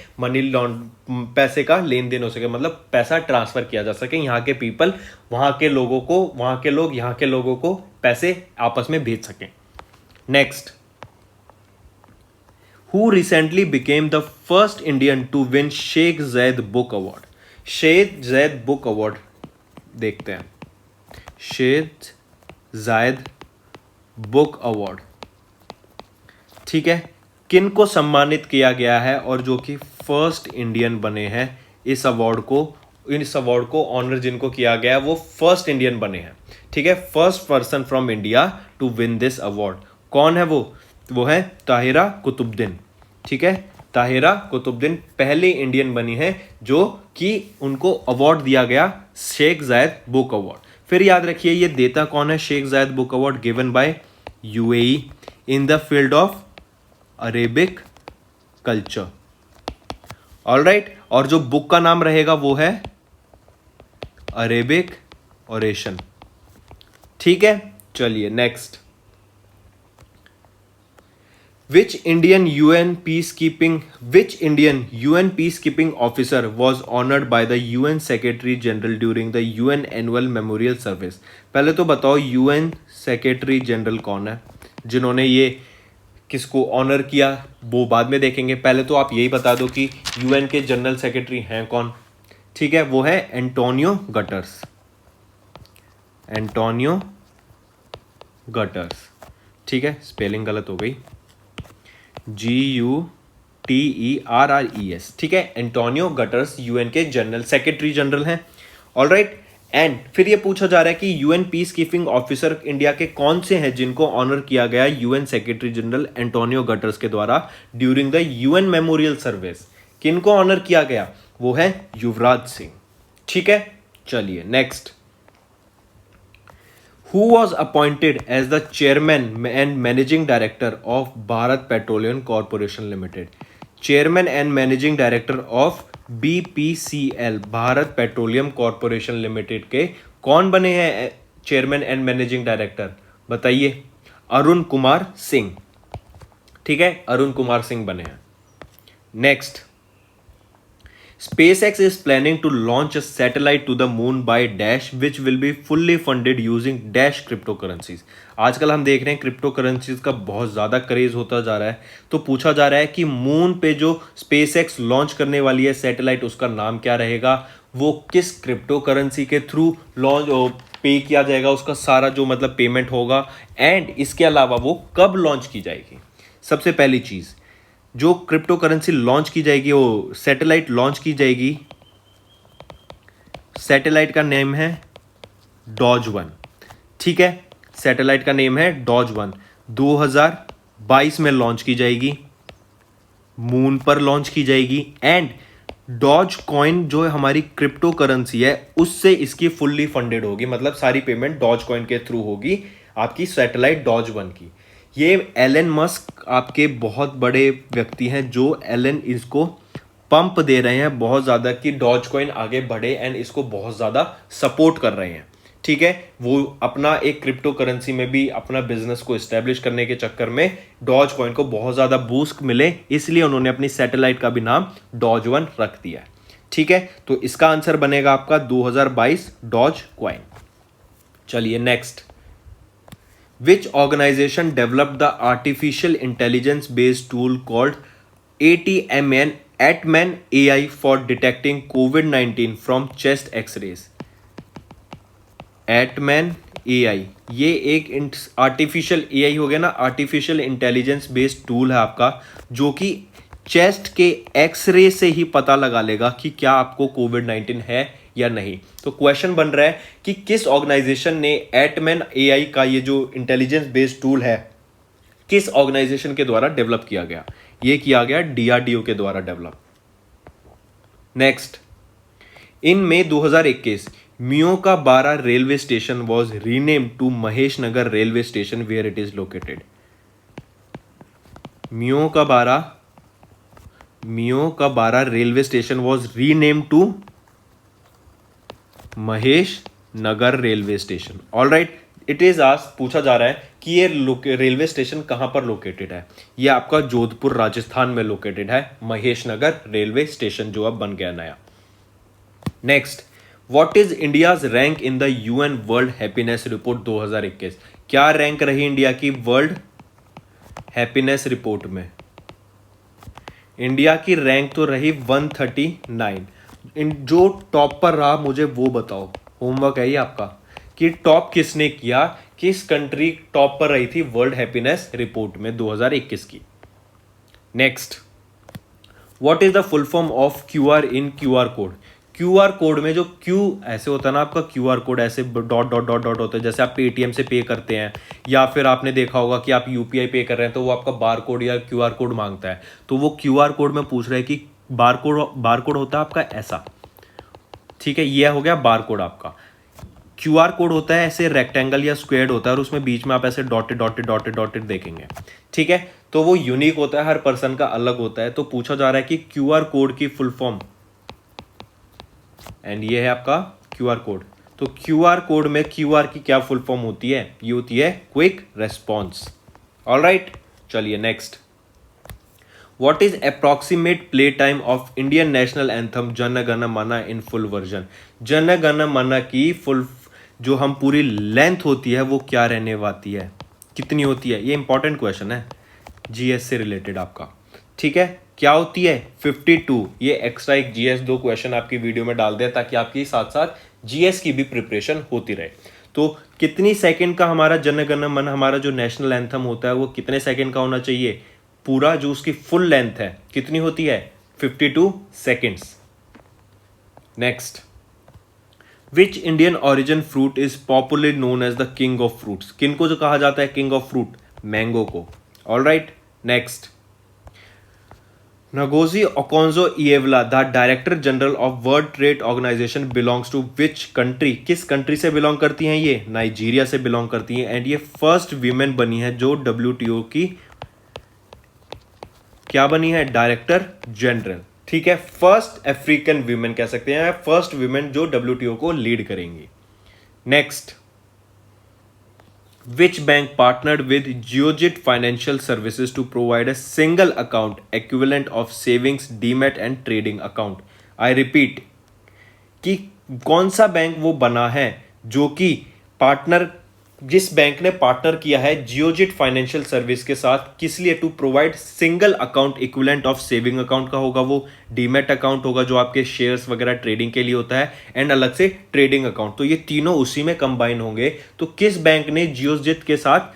पैसे का लेन देन हो सके, मतलब पैसा ट्रांसफर किया जा सके, यहाँ के पीपल वहाँ के लोगों को, वहाँ के लोग यहाँ के लोगों को पैसे आपस में भेज सकें। Next, who recently became the first Indian to win Sheikh Zayed book award? Sheikh Zayed book award देखते हैं, शेख ज़ैद बुक अवार्ड, ठीक है, किन को सम्मानित किया गया है और जो कि फर्स्ट इंडियन बने हैं इस अवार्ड को ऑनर जिनको किया गया है वो फर्स्ट इंडियन बने हैं, ठीक है, first person from India to win this award. कौन है वो है ताहिरा कुतुबुद्दीन, ठीक है, ताहिरा कुतुबुद्दीन पहले इंडियन बनी है जो कि उनको अवार्ड दिया गया शेख ज़ैद बुक अवार्ड। फिर याद रखिए ये देता कौन है? Sheikh Zayed book award given by UAE in the field of Arabic culture. All right, और जो बुक का नाम रहेगा वो है अरेबिक ओरेशन, ठीक है। चलिए next, Which Indian UN peacekeeping officer was honored by the UN Secretary General during the UN Annual Memorial Service? पहले तो बताओ UN Secretary General कौन है जिन्होंने ये किसको ऑनर किया, वो बाद में देखेंगे, पहले तो आप यही बता दो कि UN के जनरल सेक्रेटरी हैं कौन, ठीक है, वो है एंटोनियो गटर्स, एंटोनियो गटर्स, ठीक है, स्पेलिंग गलत हो गई, GUTERRES, ठीक है, एंटोनियो गटर्स यूएन के जनरल सेक्रेटरी जनरल हैं। ऑलराइट, एंड फिर ये पूछा जा रहा है कि UN peace keeping officer India के कौन से हैं जिनको ऑनर किया गया UN secretary general Antonio gutters के द्वारा during the UN memorial service. किनको ऑनर किया गया? वो है युवराज सिंह, ठीक है। चलिए next, who was appointed as the chairman and managing director of Bharat Petroleum Corporation Limited? Chairman and managing director of BPCL, Bharat petroleum corporation limited के कौन बने हैं चेयरमैन एंड मैनेजिंग डायरेक्टर? बताइए। अरुण कुमार सिंह, ठीक है, अरुण कुमार सिंह बने हैं। Next, SpaceX is planning to launch a satellite to the moon by dash which will be fully funded using dash cryptocurrencies। आजकल हम देख रहे हैं क्रिप्टो करेंसीज का बहुत ज़्यादा क्रेज होता जा रहा है, तो पूछा जा रहा है कि मून पे जो SpaceX लॉन्च करने वाली है सैटेलाइट उसका नाम क्या रहेगा, वो किस क्रिप्टो करेंसी के थ्रू लॉन्च पे किया जाएगा, उसका सारा जो मतलब पेमेंट होगा, एंड इसके अलावा वो कब लॉन्च की जाएगी। सबसे पहली चीज़, जो क्रिप्टो करेंसी लॉन्च की जाएगी, वो सैटेलाइट लॉन्च की जाएगी, सैटेलाइट का नेम है डॉज 1, ठीक है, सैटेलाइट का नेम है डॉज 1, 2022 में लॉन्च की जाएगी, मून पर लॉन्च की जाएगी, एंड डॉज कॉइन जो हमारी क्रिप्टो करेंसी है उससे इसकी फुल्ली फंडेड होगी, मतलब सारी पेमेंट डॉज कॉइन के थ्रू होगी आपकी सैटेलाइट डॉज 1 की। ये एलन मस्क आपके बहुत बड़े व्यक्ति हैं जो एलन इसको पंप दे रहे हैं बहुत ज़्यादा कि डॉज कॉइन आगे बढ़े, एंड इसको बहुत ज़्यादा सपोर्ट कर रहे हैं, ठीक है। वो अपना एक क्रिप्टो करेंसी में भी अपना बिजनेस को इस्टेब्लिश करने के चक्कर में डॉज कॉइन को बहुत ज़्यादा बूस्ट मिले, इसलिए उन्होंने अपनी सैटेलाइट का भी नाम डॉज 1 रख दिया है, ठीक है। तो इसका आंसर बनेगा आपका 2022 डॉज कॉइन। चलिए next, Which organization developed the artificial intelligence based tool called ATMN Atman AI for detecting COVID-19 from chest X-rays. Atman AI ये एक आर्टिफिशियल AI हो गया ना, आर्टिफिशियल इंटेलिजेंस बेस्ड टूल है आपका, जो कि चेस्ट के एक्सरे से ही पता लगा लेगा कि क्या आपको COVID-19 है या नहीं। तो क्वेश्चन बन रहा है कि किस ऑर्गेनाइजेशन ने एटमैन AI का ये जो इंटेलिजेंस बेस्ड टूल है किस ऑर्गेनाइजेशन के द्वारा डेवलप किया गया? ये किया गया DRDO के द्वारा develop. Next, in May 2021 Miyon Ka 12 railway station was renamed to Mahesh Nagar railway station where it is located. Miyon Ka 12 railway station was renamed to Mahesh Nagar railway station. All right, it is asked, पूछा जा रहा है कि ये रेलवे स्टेशन कहां पर लोकेटेड है। ये आपका जोधपुर राजस्थान में लोकेटेड है, महेश नगर रेलवे स्टेशन जो अब बन गया नया। Next, what is India's rank in the UN world happiness report 2021? क्या रैंक रही इंडिया की वर्ल्ड हैप्पीनेस रिपोर्ट में? इंडिया की रैंक तो रही 139। जो टॉप पर रहा मुझे वो बताओ, होमवर्क है ये आपका, कि टॉप किसने किया, किस कंट्री टॉप पर रही थी वर्ल्ड हैप्पीनेस रिपोर्ट में 2021 की। Next, what is the full form of QR in QR code? QR code में जो Q ऐसे होता है ना आपका, QR कोड ऐसे डॉट डॉट डॉट डॉट होता है, जैसे आप पेटीएम से पे करते हैं या फिर आपने देखा होगा कि आप UPI पे कर रहे हैं तो वो आपका बार कोड या QR कोड मांगता है। तो वो QR कोड में पूछ रहा है कि बार कोड होता है आपका ऐसा, ठीक है, ये हो गया बार कोड आपका। QR कोड होता है ऐसे रेक्टेंगल या स्क्वायर्ड होता है और उसमें बीच में आप ऐसे डॉटेड डॉटेड डॉटेड डॉटेड देखेंगे, ठीक है। तो वो यूनिक होता है, हर पर्सन का अलग होता है। तो पूछा जा रहा है कि QR कोड की फुल फॉर्म, एंड ये है आपका QR कोड। तो QR कोड में QR की क्या फुल फॉर्म होती है? ये होती है क्विक रेस्पॉन्स। ऑलराइट, चलिए next, what is approximate play time of Indian national anthem Jana Gana मन in full version? Jana Gana मन की फुल जो हम पूरी लेंथ होती है वो क्या रहने वाली है, कितनी होती है? ये इंपॉर्टेंट क्वेश्चन है, GS से रिलेटेड आपका, ठीक है। क्या होती है? 52। ये एक्स्ट्रा एक GS 2 क्वेश्चन आपकी वीडियो में डाल दिया ताकि आपकी साथ साथ GS की भी प्रिपरेशन होती रहे। तो कितनी सेकंड का हमारा जन गण मन, हमारा जो नेशनल एंथम होता है वो कितने सेकंड का होना चाहिए? पूरा जो उसकी फुल लेंथ है कितनी होती है? 52 seconds. Next, which Indian origin fruit is popularly known as the king of fruits? किनको जो कहा जाता है किंग ऑफ फ्रूट? मैंगो को। All right, next, Ngozi Okonjo-Iweala, the Director General of World Trade Organization belongs to which country? किस country से belong करती हैं ये? नाइजीरिया से बिलोंग करती हैं। एंड ये फर्स्ट वीमेन बनी है जो WTO की क्या बनी है? डायरेक्टर जनरल, ठीक है। फर्स्ट अफ्रीकन वीमेन कह सकते हैं, फर्स्ट वीमेन जो WTO को लीड करेंगी। Next, which bank partnered with Geojit Financial Services to provide a single account equivalent of savings, demat and trading account? I repeat, कि कौन सा बैंक वो बना है जो कि पार्टनर, जिस बैंक ने पार्टनर किया है जियोजिट फाइनेंशियल सर्विस के साथ, किस लिए? To provide single account equivalent of saving account का होगा वो, डीमेट अकाउंट होगा जो आपके शेयर्स वगैरह ट्रेडिंग के लिए होता है, एंड अलग से ट्रेडिंग अकाउंट। तो ये तीनों उसी में कंबाइन होंगे। तो किस बैंक ने जियोजिट के साथ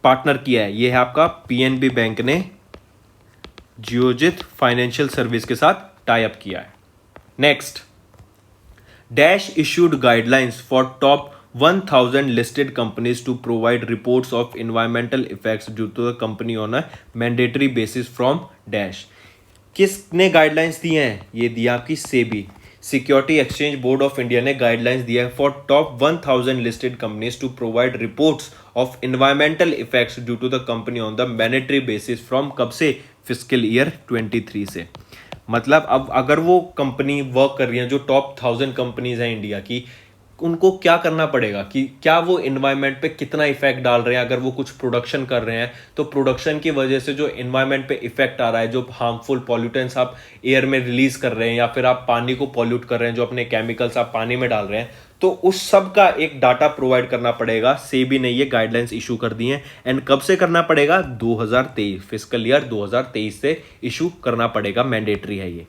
पार्टनर किया है? ये है आपका PNB बैंक ने जियोजिट फाइनेंशियल सर्विस के साथ टाई अप किया है। Next, dash issued guidelines for top 1000 listed companies to provide reports of environmental effects due to the company on a mandatory basis from dash। किसने गाइडलाइंस दी हैं? ये दिया आपकी SEBI, security exchange board of India ने guidelines दिया है for top 1000 listed companies to provide reports of environmental effects due to the company on the mandatory basis from कब से? फिस्कल ईयर 23 से। मतलब अब अगर वो कंपनी वर्क कर रही है, जो टॉप 1000 कंपनीज हैं इंडिया की, उनको क्या करना पड़ेगा कि क्या वो इन्वायरमेंट पे कितना इफेक्ट डाल रहे हैं। अगर वो कुछ प्रोडक्शन कर रहे हैं तो प्रोडक्शन की वजह से जो इन्वायरमेंट पे इफेक्ट आ रहा है, जो हार्मफुल पॉल्यूटेंट्स आप एयर में रिलीज कर रहे हैं या फिर आप पानी को पॉल्यूट कर रहे हैं, जो अपने केमिकल्स आप पानी में डाल रहे हैं, तो उस सब का एक डाटा प्रोवाइड करना पड़ेगा। सेबी ने ये गाइडलाइंस इशू कर दी हैं। एंड कब से करना पड़ेगा? 2023, फिस्कल ईयर 2023 से इशू करना पड़ेगा, मैंडेटरी है ये।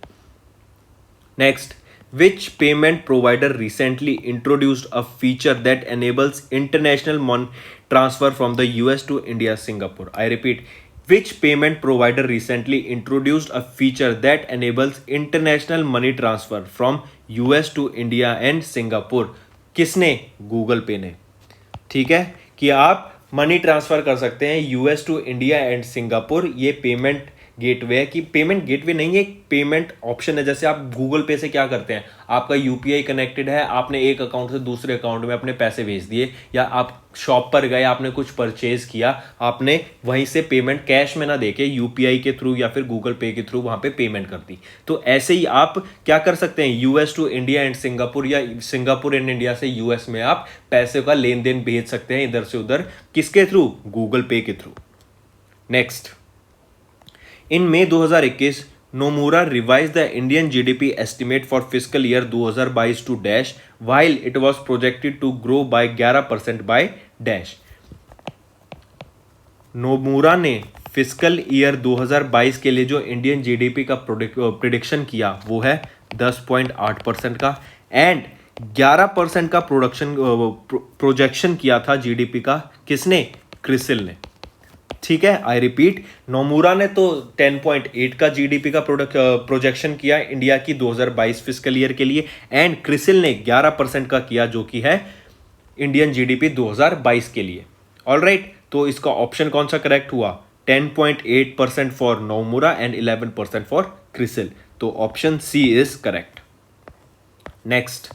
Next, which payment provider recently introduced a feature that enables international money transfer from the US to India, Singapore? I repeat, which payment provider recently introduced a feature that enables international money transfer from US to India and Singapore? किसने? Google पे ने। ठीक है, कि आप money transfer कर सकते हैं US to India and Singapore. ये पेमेंट गेटवे है, कि पेमेंट गेटवे नहीं है, एक पेमेंट ऑप्शन है। जैसे आप गूगल पे से क्या करते हैं, आपका यूपीआई कनेक्टेड है, आपने एक अकाउंट से दूसरे अकाउंट में अपने पैसे भेज दिए, या आप शॉप पर गए, आपने कुछ परचेज किया, आपने वहीं से पेमेंट कैश में ना देके यूपीआई के थ्रू या फिर गूगल पे के थ्रू वहां पे पेमेंट कर दी। तो ऐसे ही आप क्या कर सकते हैं, US to India and Singapore या सिंगापुर एंड इंडिया से यूएस में आप पैसे का लेन देन भेज सकते हैं इधर से उधर। किसके थ्रू? गूगल पे के through. Next, in May 2021, Nomura revised the Indian GDP estimate for fiscal year 2022 to dash, while it was projected to grow by 11% by dash. नोमूरा ने फिस्कल ईयर 2022 के लिए जो इंडियन जीडीपी का प्रिडिक्शन किया वो है 10.8% का, एंड 11% का प्रोजेक्शन किया था जीडीपी का। किसने? क्रिसिल ने। ठीक है, आई रिपीट, नोमूरा ने तो 10.8 का जीडीपी का प्रोजेक्शन किया इंडिया की 2022 फिस्कल ईयर के लिए, एंड क्रिसिल ने 11% का किया, जो कि है इंडियन जीडीपी 2022 के लिए। ऑलराइट, तो इसका ऑप्शन कौन सा करेक्ट हुआ? 10.8% for Nomura and 11% for CRISIL. तो option C is correct. Next,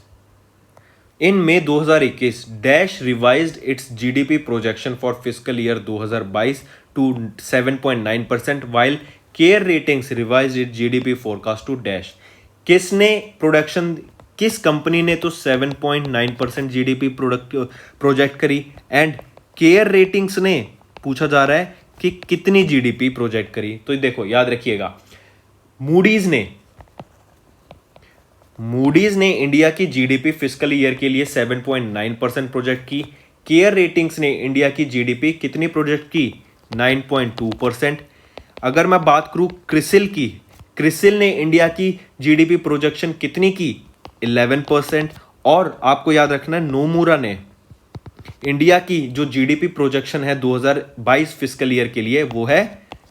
in May 2021, dash revised its GDP projection for fiscal year 2022 to 7.9%, while care ratings revised its GDP forecast to dash. किसने production, किस company ने तो 7.9% GDP project करी, and care ratings ने पूछा जा रहा है कि कितनी जीडीपी प्रोजेक्ट करी। तो देखो, याद रखिएगा, मूडीज ने इंडिया की जीडीपी फिस्कल ईयर के लिए 7.9% प्रोजेक्ट की। केयर रेटिंग्स ने इंडिया की जीडीपी कितनी प्रोजेक्ट की? 9.2%। अगर मैं बात करूं क्रिसिल की, क्रिसिल ने इंडिया की जीडीपी प्रोजेक्शन कितनी की? 11%। और आपको याद रखना है, नोमूरा ने इंडिया की जो जीडीपी प्रोजेक्शन है 2022 फिस्कल ईयर के लिए वो है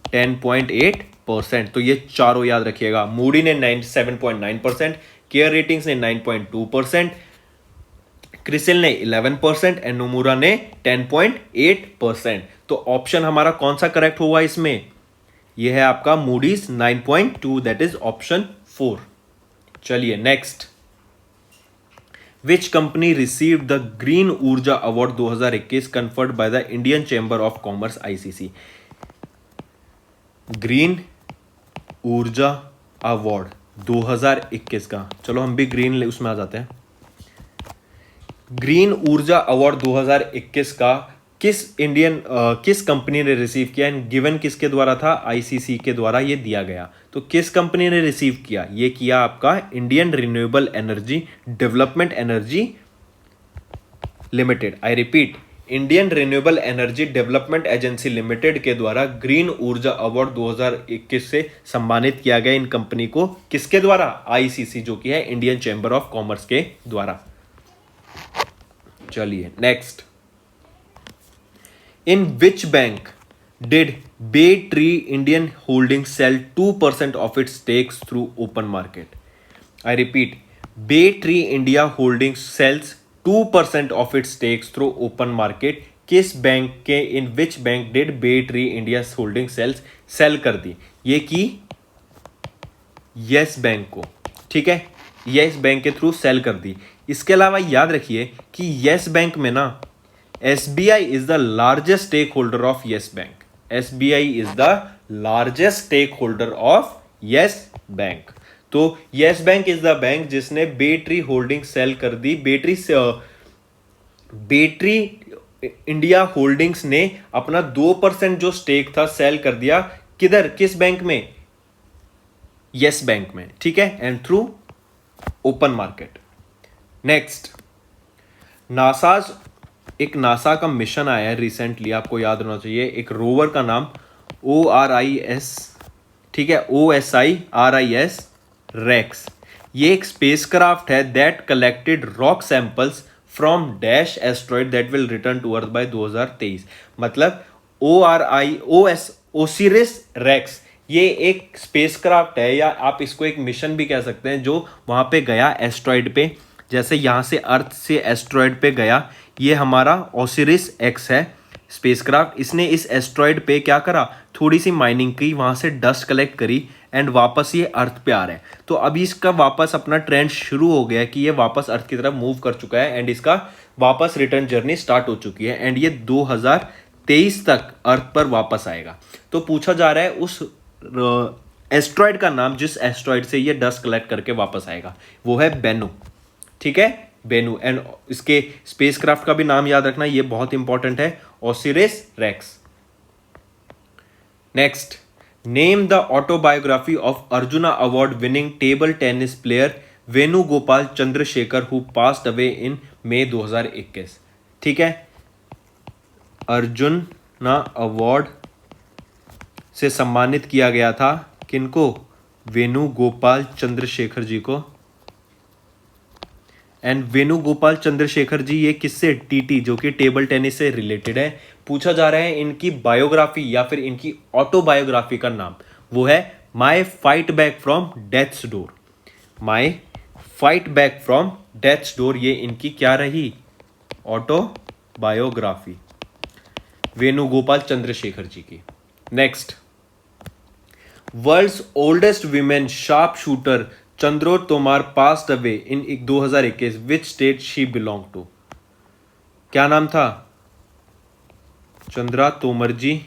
10.8%। तो ये चारों याद रखिएगा, मूडी ने 7.9%, केयर रेटिंग्स ने 9.2%, क्रिसिल ने 11% एंड नोमूरा ने 10.8%। तो ऑप्शन हमारा कौन सा करेक्ट होगा इसमें? यह है आपका मूडीज 9.2, दैट इज ऑप्शन 4। चलिए next, which company received the green Urja award 2021 conferred by the Indian chamber of commerce ICC? Green Urja award 2021 का, चलो हम भी ग्रीन उसमें आ जाते हैं। ग्रीन ऊर्जा अवार्ड 2021 का किस कंपनी ने रिसीव किया, एंड गिवन किसके द्वारा था? आईसीसी के द्वारा ये दिया गया। तो किस कंपनी ने रिसीव किया? ये किया आपका Indian renewable energy development energy limited. I repeat, Indian renewable energy development agency limited के द्वारा ग्रीन ऊर्जा अवार्ड 2021 से सम्मानित किया गया इन कंपनी को। किसके द्वारा? आईसीसी, जो कि है इंडियन चैम्बर ऑफ कॉमर्स के द्वारा। चलिए next, in which bank did Bay Tree Indian holding sell 2% of its stakes through open market? I repeat, Bay Tree India holding sells 2% of its stakes through open market. किस bank के, in which bank did Bay Tree India holding sells sell कर दी? ये की Yes bank को। ठीक है, Yes bank के थ्रू सेल कर दी। इसके अलावा याद रखिए कि यस बैंक में ना SBI is the largest stake holder of Yes bank. SBI is the largest stake holder of Yes bank. तो Yes bank is the bank जिसने बे ट्री होल्डिंग सेल कर दी, Bay Tree battery India holdings ने अपना 2% जो stake था सेल कर दिया, किधर, किस बैंक में, यस बैंक में, ठीक है, and through open market. Next, NASA का मिशन आया है रिसेंटली, आपको याद होना चाहिए, एक रोवर का नाम ORIS, ठीक है, OSIRIS रेक्स। ये एक स्पेसक्राफ्ट है that collected rock samples from dash asteroid that will return to earth by 2023। मतलब ओसिरिस रेक्स ये एक स्पेसक्राफ्ट है, या आप इसको एक मिशन भी कह सकते हैं, जो वहां पे गया एस्ट्रॉइड पे, जैसे यहां से अर्थ से एस्ट्रॉइड पे गया। ये हमारा ओसिरिस एक्स है स्पेसक्राफ्ट। इसने इस एस्ट्रॉइड पे क्या करा, थोड़ी सी माइनिंग की, वहां से डस्ट कलेक्ट करी एंड वापस ये अर्थ पे आ रहा है। तो अभी इसका वापस अपना ट्रेंड शुरू हो गया कि ये वापस अर्थ की तरफ मूव कर चुका है एंड इसका वापस रिटर्न जर्नी स्टार्ट हो चुकी है एंड ये 2023 तक अर्थ पर वापस आएगा। तो पूछा जा रहा है उस एस्ट्रॉइड का नाम, जिस एस्ट्रॉइड से ये डस्ट कलेक्ट करके वापस आएगा, वो है बेनू, ठीक है, बेनू। एंड इसके स्पेसक्राफ्ट का भी नाम याद रखना, ये बहुत इंपॉर्टेंट है, Osiris Rex. Next, name the autobiography of Arjuna award winning table tennis player Venugopal Chandrasekhar who passed away in May 2021। ठीक है, अर्जुना अवार्ड से सम्मानित किया गया था किनको, वेणुगोपाल चंद्रशेखर जी को। एंड वेणुगोपाल चंद्रशेखर जी ये किससे, टीटी, जो कि टेबल टेनिस से रिलेटेड है। पूछा जा रहा है इनकी बायोग्राफी या फिर इनकी ऑटोबायोग्राफी का नाम, वो है my fight back from death's door. My fight back from death's door, ये इनकी क्या रही, ऑटोबायोग्राफी, वेणुगोपाल चंद्रशेखर जी की। Next, world's oldest women sharp shooter Chandro Tomar passed away in 2021, which state she belong to. क्या नाम था, चंद्रा तोमर जी,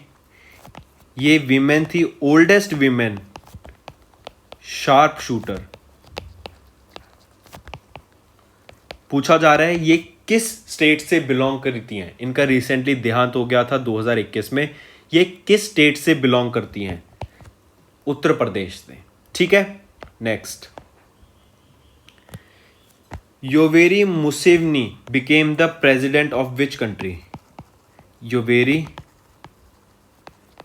ये विमेन थी ओल्डेस्ट विमेन शार्प शूटर। पूछा जा रहा है ये किस स्टेट से बिलोंग करती हैं, इनका रिसेंटली देहांत हो गया था 2021 में, ये किस स्टेट से बिलोंग करती हैं, उत्तर प्रदेश से। ठीक है, next, Yoweri Museveni became the president of which country. Yoweri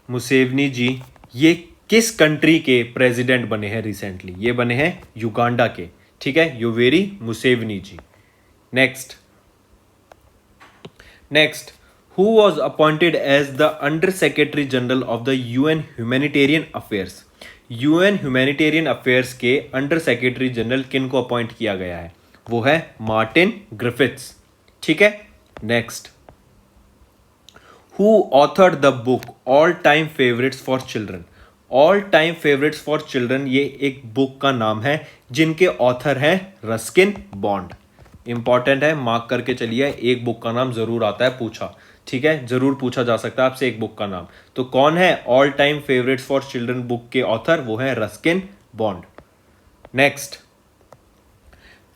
Museveni ji ये किस कंट्री के प्रेसिडेंट बने हैं रिसेंटली, ये बने हैं युगांडा के। ठीक है, Yoweri Museveni ji. Next, who was appointed as the under secretary general of the UN humanitarian affairs. UN humanitarian affairs के अंडर सेक्रेटरी जनरल किन को अपॉइंट किया गया है, वो है मार्टिन ग्रिफिथ्स। ठीक है, next, who authored the book all time favourites for children. All time favourites for children ये एक बुक का नाम है जिनके ऑथर हैं रस्किन बॉन्ड। इंपॉर्टेंट है, मार्क करके चलिए, एक बुक का नाम जरूर आता है पूछा, ठीक है, जरूर पूछा जा सकता है आपसे एक बुक का नाम। तो कौन है all time favourites for children book के ऑथर, वो है Ruskin bond. Next,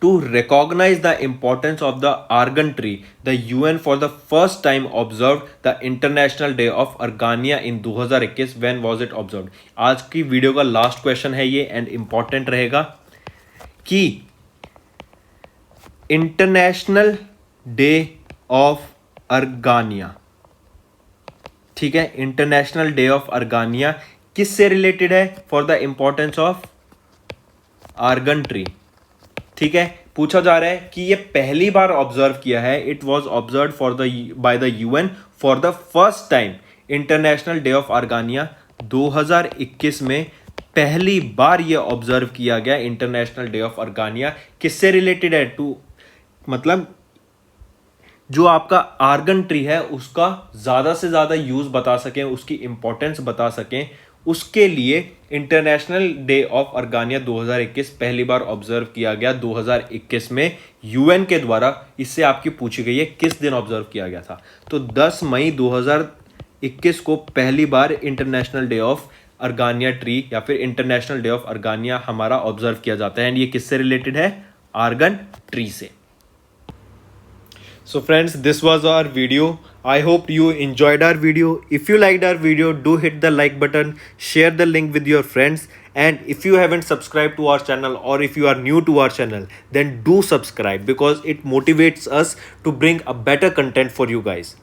to recognize the importance of the argan tree, the UN for the first time observed the International Day of Argania in 2021. When was it observed? आज की video का last question है ये and important रहेगा कि international day of अर्गानिया, ठीक है, international day of अर्गानिया किससे रिलेटेड है, for the importance of argan tree. ठीक है, पूछा जा रहा है कि ये पहली बार ऑब्जर्व किया है, it was observe for the by the UN for the first time. International day of Argania 2021 में पहली बार ये ऑब्जर्व किया गया। इंटरनेशनल डे ऑफ अर्गानिया किससे रिलेटेड है, टू मतलब जो आपका आर्गन ट्री है उसका ज्यादा से ज्यादा यूज बता सकें, उसकी इंपॉर्टेंस बता सकें, उसके लिए इंटरनेशनल डे ऑफ अर्गानिया 2021 पहली बार ऑब्जर्व किया गया 2021 में यूएन के द्वारा। इससे आपकी पूछी गई है किस दिन ऑब्जर्व किया गया था, तो 10 मई 2021 को पहली बार इंटरनेशनल डे ऑफ अर्गानिया ट्री या फिर इंटरनेशनल डे ऑफ अर्गानिया हमारा ऑब्जर्व किया जाता है एंड ये किससे रिलेटेड है, आर्गन ट्री से। So friends, this was our video. I hope you enjoyed our video. If you liked our video, do hit the like button, share the link with your friends, and if you haven't subscribed to our channel or if you are new to our channel, then do subscribe because it motivates us to bring a better content for you guys.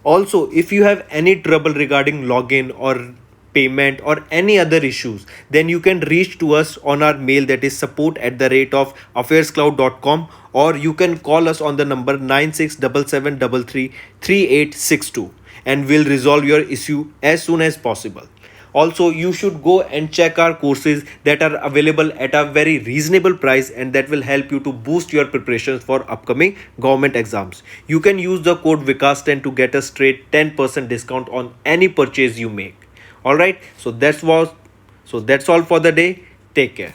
Also, if you have any trouble regarding login or payment or any other issues, then you can reach to us on our mail, that is support@affairscloud.com, or you can call us on the number 9677333862, and we'll resolve your issue as soon as possible. Also, you should go and check our courses that are available at a very reasonable price, and that will help you to boost your preparations for upcoming government exams. You can use the code Vikas10 to get a straight 10% discount on any purchase you make. All right, so that's all for the day. Take care.